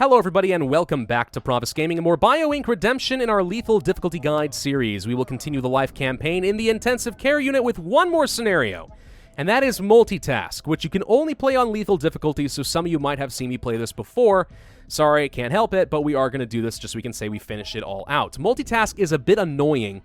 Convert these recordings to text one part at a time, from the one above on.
Hello everybody and welcome back to Pravus Gaming and more BioInk Redemption in our Lethal Difficulty Guide series. We will continue the life campaign in the intensive care unit with one more scenario, and that is Multitask, which you can only play on lethal difficulty, so some of you might have seen me play this before. Sorry, can't help it, but we are going to do this just so we can say we finished it all out. Multitask is a bit annoying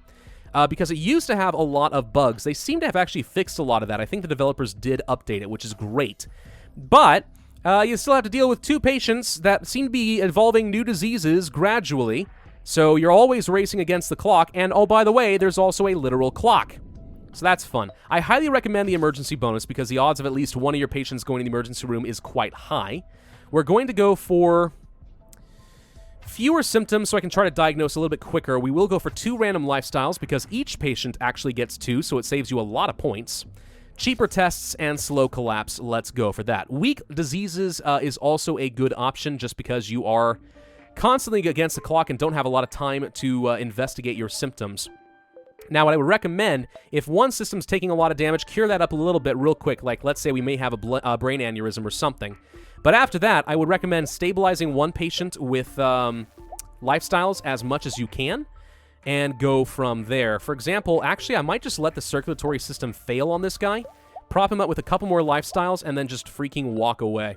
because it used to have a lot of bugs. They seem to have actually fixed a lot of that. I think the developers did update it, which is great. But you still have to deal with two patients that seem to be evolving new diseases gradually, so you're always racing against the clock, and oh, by the way, there's also a literal clock. So that's fun. I highly recommend the emergency bonus because the odds of at least one of your patients going to the emergency room is quite high. We're going to go for fewer symptoms so I can try to diagnose a little bit quicker. We will go for 2 random lifestyles because each patient actually gets 2, so it saves you a lot of points. Cheaper tests and slow collapse, let's go for that. Weak diseases is also a good option just because you are constantly against the clock and don't have a lot of time to investigate your symptoms. Now, what I would recommend, if one system's taking a lot of damage, cure that up a little bit real quick. Like, let's say we may have a brain aneurysm or something. But after that, I would recommend stabilizing one patient with lifestyles as much as you can, and go from there. For example, actually, I might just let the circulatory system fail on this guy, prop him up with a couple more lifestyles, and then just freaking walk away.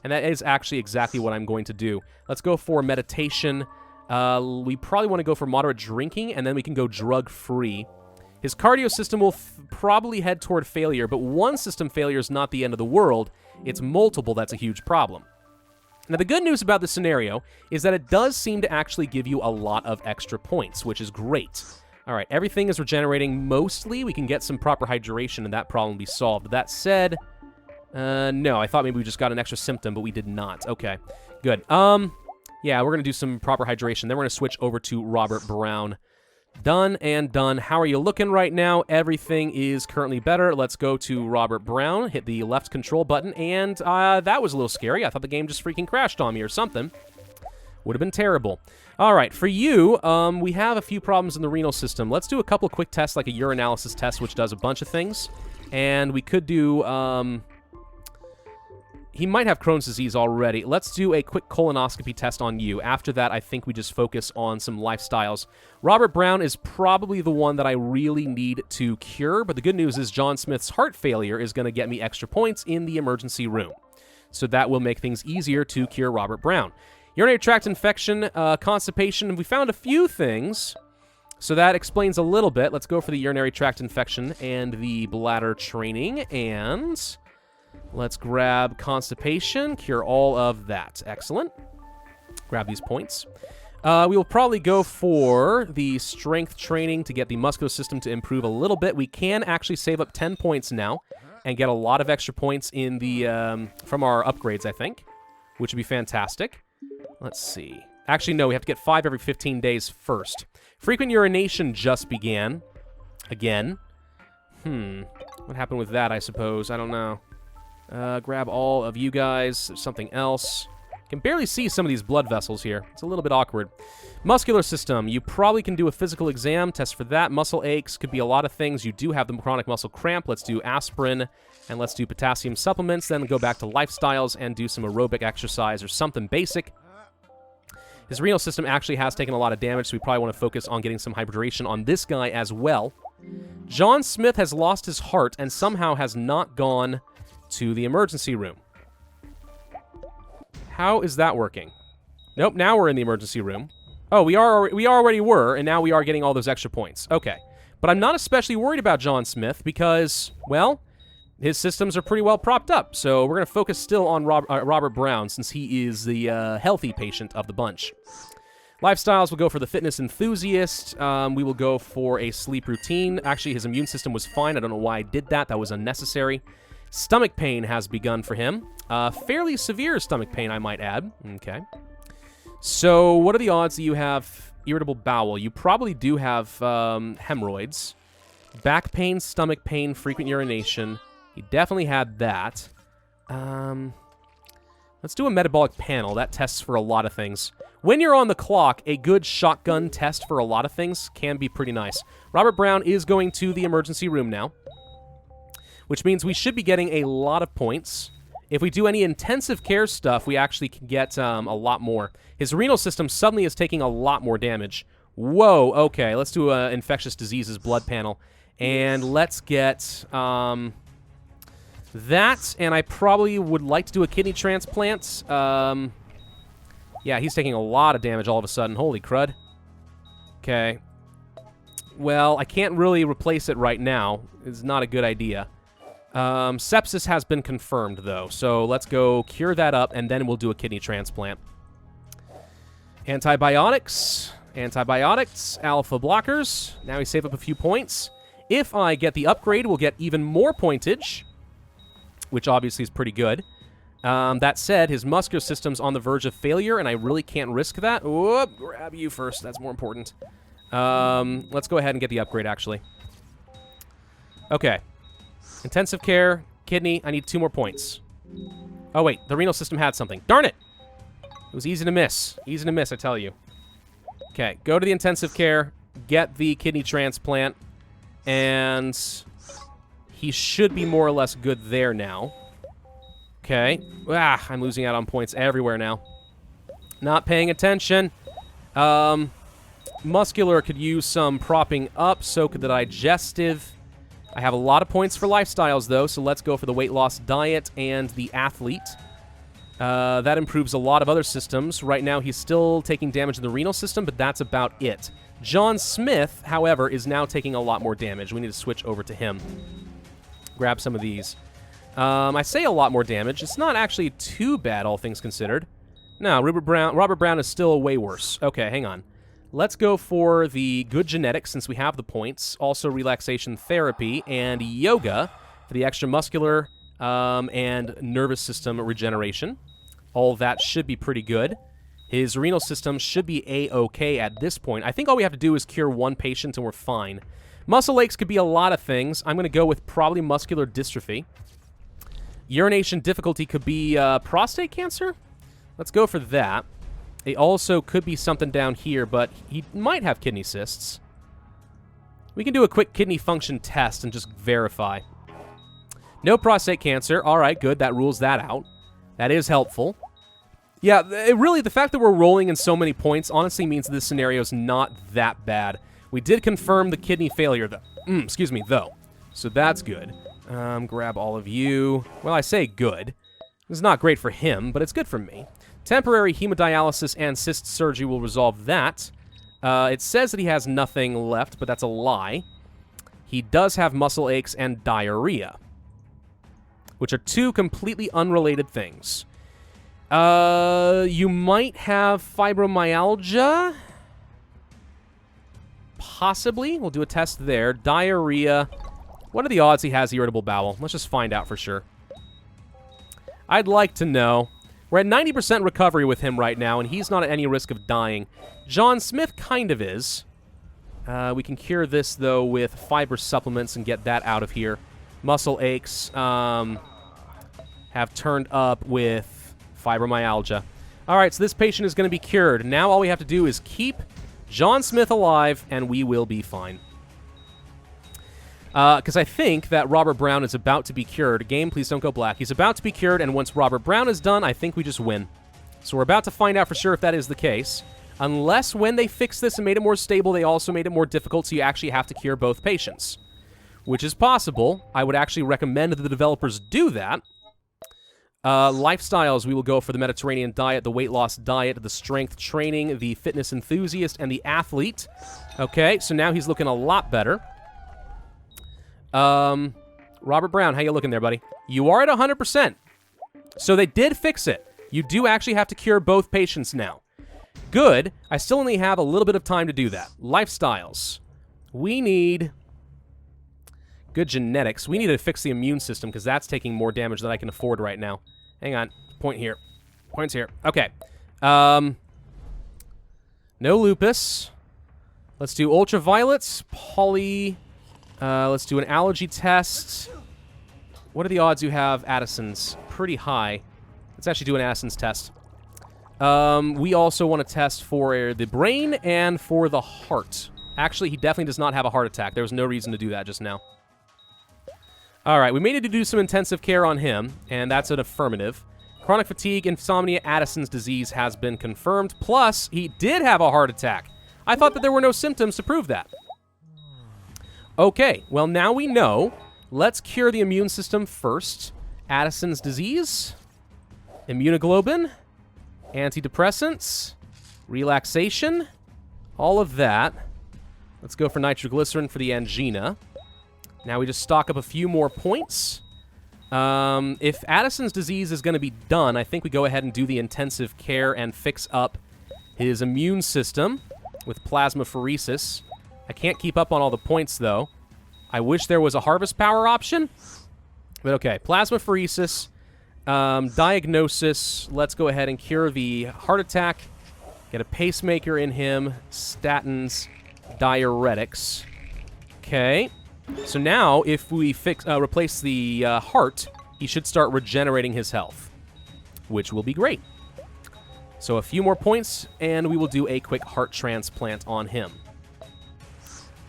And that is actually exactly what I'm going to do. Let's go for meditation. We probably want to go for moderate drinking, and then we can go drug-free. His cardio system will probably head toward failure, but one system failure is not the end of the world. It's multiple that's a huge problem. Now, the good news about this scenario is that it does seem to actually give you a lot of extra points, which is great. All right, everything is regenerating mostly. We can get some proper hydration and that problem will be solved. That said, no, I thought maybe we just got an extra symptom, but we did not. Okay, good. Yeah, we're going to do some proper hydration. Then we're going to switch over to Robert Brown. Done and done. How are you looking right now? Everything is currently better. Let's go to Robert Brown, hit the left control button, and that was a little scary. I thought the game just freaking crashed on me or something. Would have been terrible. All right, for you, we have a few problems in the renal system. Let's do a couple quick tests, like a urinalysis test, which does a bunch of things. And we could do, he might have Crohn's disease already. Let's do a quick colonoscopy test on you. After that, I think we just focus on some lifestyles. Robert Brown is probably the one that I really need to cure, but the good news is John Smith's heart failure is going to get me extra points in the emergency room. So that will make things easier to cure Robert Brown. Urinary tract infection, constipation, we found a few things, so that explains a little bit. Let's go for the urinary tract infection and the bladder training, and let's grab constipation, cure all of that. Excellent. Grab these points. We will probably go for the strength training to get the muscular system to improve a little bit. We can actually save up 10 points now and get a lot of extra points in the from our upgrades, I think, which would be fantastic. Let's see. Actually, no, we have to get 5 every 15 days first. Frequent urination just began. Again. What happened with that, I suppose? I don't know. Grab all of you guys. Something else. Can barely see some of these blood vessels here. It's a little bit awkward. Muscular system. You probably can do a physical exam. Test for that. Muscle aches. Could be a lot of things. You do have the chronic muscle cramp. Let's do aspirin. And let's do potassium supplements. Then go back to lifestyles and do some aerobic exercise or something basic. His renal system actually has taken a lot of damage, so we probably want to focus on getting some hydration on this guy as well. John Smith has lost his heart and somehow has not gone to the emergency room. How is that working? Nope, now we're in the emergency room. Oh, we already were, and now we are getting all those extra points. Okay. But I'm not especially worried about John Smith because, well, his systems are pretty well propped up. So we're going to focus still on Robert Brown since he is the healthy patient of the bunch. Lifestyles, we'll go for the fitness enthusiast. We will go for a sleep routine. Actually, his immune system was fine. I don't know why I did that. That was unnecessary. Stomach pain has begun for him. Fairly severe stomach pain, I might add. Okay. So what are the odds that you have irritable bowel? You probably do have hemorrhoids. Back pain, stomach pain, frequent urination. He definitely had that. Let's do a metabolic panel. That tests for a lot of things. When you're on the clock, a good shotgun test for a lot of things can be pretty nice. Robert Brown is going to the emergency room now, which means we should be getting a lot of points If we do any intensive care stuff, we actually can get a lot more. His renal system suddenly is taking a lot more damage. Whoa, okay, let's do an infectious diseases blood panel. And let's get that, and I probably would like to do a kidney transplant. Yeah, he's taking a lot of damage all of a sudden. Holy crud. Okay. Well, I can't really replace it right now. It's not a good idea. Sepsis has been confirmed, though, so let's go cure that up, and then we'll do a kidney transplant. Antibiotics, alpha blockers. Now we save up a few points. If I get the upgrade, we'll get even more pointage, which obviously is pretty good. That said, his muscular system's on the verge of failure, and I really can't risk that. Whoop, grab you first. That's more important. Let's go ahead and get the upgrade, actually. Okay. Intensive care, kidney. I need 2 more points. Oh, wait. The renal system had something. Darn it! It was easy to miss. Easy to miss, I tell you. Okay. Go to the intensive care. Get the kidney transplant. And he should be more or less good there now. Okay. Ah, I'm losing out on points everywhere now. Not paying attention. Muscular could use some propping up. So could the digestive. I have a lot of points for lifestyles, though, so let's go for the weight loss diet and the athlete. That improves a lot of other systems. Right now, he's still taking damage in the renal system, but that's about it. John Smith, however, is now taking a lot more damage. We need to switch over to him. Grab some of these. I say a lot more damage. It's not actually too bad, all things considered. No, Robert Brown is still way worse. Okay, hang on. Let's go for the good genetics since we have the points. Also relaxation therapy and yoga for the extra muscular and nervous system regeneration. All that should be pretty good. His renal system should be A-okay at this point. I think all we have to do is cure 1 patient and we're fine. Muscle aches could be a lot of things. I'm going to go with probably muscular dystrophy. Urination difficulty could be prostate cancer. Let's go for that. It also could be something down here, but he might have kidney cysts. We can do a quick kidney function test and just verify. No prostate cancer. All right, good. That rules that out. That is helpful. Yeah, really, the fact that we're rolling in so many points honestly means this scenario is not that bad. We did confirm the kidney failure, though. So that's good. Grab all of you. Well, I say good. It's not great for him, but it's good for me. Temporary hemodialysis and cyst surgery will resolve that. It says that he has nothing left, but that's a lie. He does have muscle aches and diarrhea, which are 2 completely unrelated things. You might have fibromyalgia. Possibly. We'll do a test there. Diarrhea. What are the odds he has irritable bowel? Let's just find out for sure. I'd like to know. We're at 90% recovery with him right now, and he's not at any risk of dying. John Smith kind of is. We can cure this, though, with fiber supplements and get that out of here. Muscle aches have turned up with fibromyalgia. All right, so this patient is going to be cured. Now all we have to do is keep John Smith alive, and we will be fine. Because I think that Robert Brown is about to be cured. Game, please don't go black. He's about to be cured, and once Robert Brown is done, I think we just win. So we're about to find out for sure if that is the case. Unless when they fixed this and made it more stable, they also made it more difficult, so you actually have to cure both patients. Which is possible. I would actually recommend that the developers do that. Lifestyles, we will go for the Mediterranean diet, the weight loss diet, the strength training, the fitness enthusiast, and the athlete. Okay, so now he's looking a lot better. Robert Brown, how you looking there, buddy? You are at 100%. So they did fix it. You do actually have to cure both patients now. Good. I still only have a little bit of time to do that. Lifestyles. We need good genetics. We need to fix the immune system because that's taking more damage than I can afford right now. Hang on. Point here. Points here. Okay. No lupus. Let's do ultraviolets. Let's do an allergy test. What are the odds you have Addison's? Pretty high. Let's actually do an Addison's test. We also want to test for the brain and for the heart. Actually, he definitely does not have a heart attack. There was no reason to do that just now. All right, we may need to do some intensive care on him, and that's an affirmative. Chronic fatigue, insomnia, Addison's disease has been confirmed. Plus, he did have a heart attack. I thought that there were no symptoms to prove that. Okay, well, now we know. Let's cure the immune system first. Addison's disease, immunoglobulin, antidepressants, relaxation, all of that. Let's go for nitroglycerin for the angina. Now we just stock up a few more points. If Addison's disease is going to be done, I think we go ahead and do the intensive care and fix up his immune system with plasmapheresis. I can't keep up on all the points, though. I wish there was a harvest power option. But okay, plasmapheresis, diagnosis. Let's go ahead and cure the heart attack. Get a pacemaker in him, statins, diuretics. Okay. So now, if we replace the heart, he should start regenerating his health, which will be great. So a few more points, and we will do a quick heart transplant on him.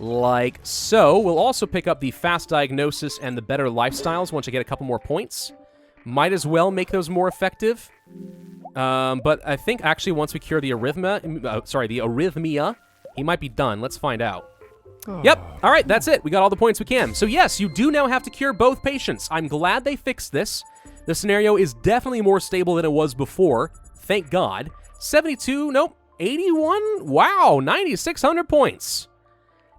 Like so. We'll also pick up the fast diagnosis and the better lifestyles once I get a couple more points. Might as well make those more effective. But I think actually once we cure the arrhythmia, he might be done. Let's find out. Yep. All right, that's it. We got all the points we can. So yes, you do now have to cure both patients. I'm glad they fixed this. The scenario is definitely more stable than it was before. Thank God. 72, nope, 81? Wow, 9,600 points.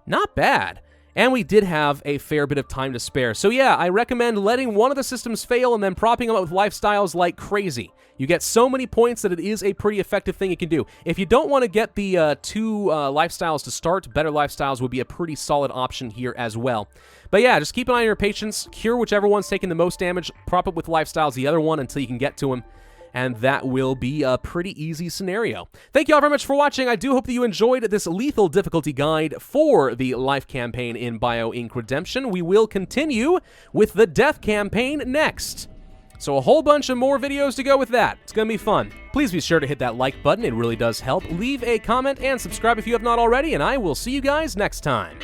Not bad. And we did have a fair bit of time to spare. So yeah, I recommend letting one of the systems fail and then propping them up with lifestyles like crazy. You get so many points that it is a pretty effective thing you can do. If you don't want to get the two lifestyles to start, better lifestyles would be a pretty solid option here as well. But yeah, just keep an eye on your patients, cure whichever one's taking the most damage, prop up with lifestyles the other one until you can get to them. And that will be a pretty easy scenario. Thank you all very much for watching. I do hope that you enjoyed this lethal difficulty guide for the life campaign in BioInk Redemption. We will continue with the death campaign next. So a whole bunch of more videos to go with that. It's going to be fun. Please be sure to hit that like button. It really does help. Leave a comment and subscribe if you have not already, and I will see you guys next time.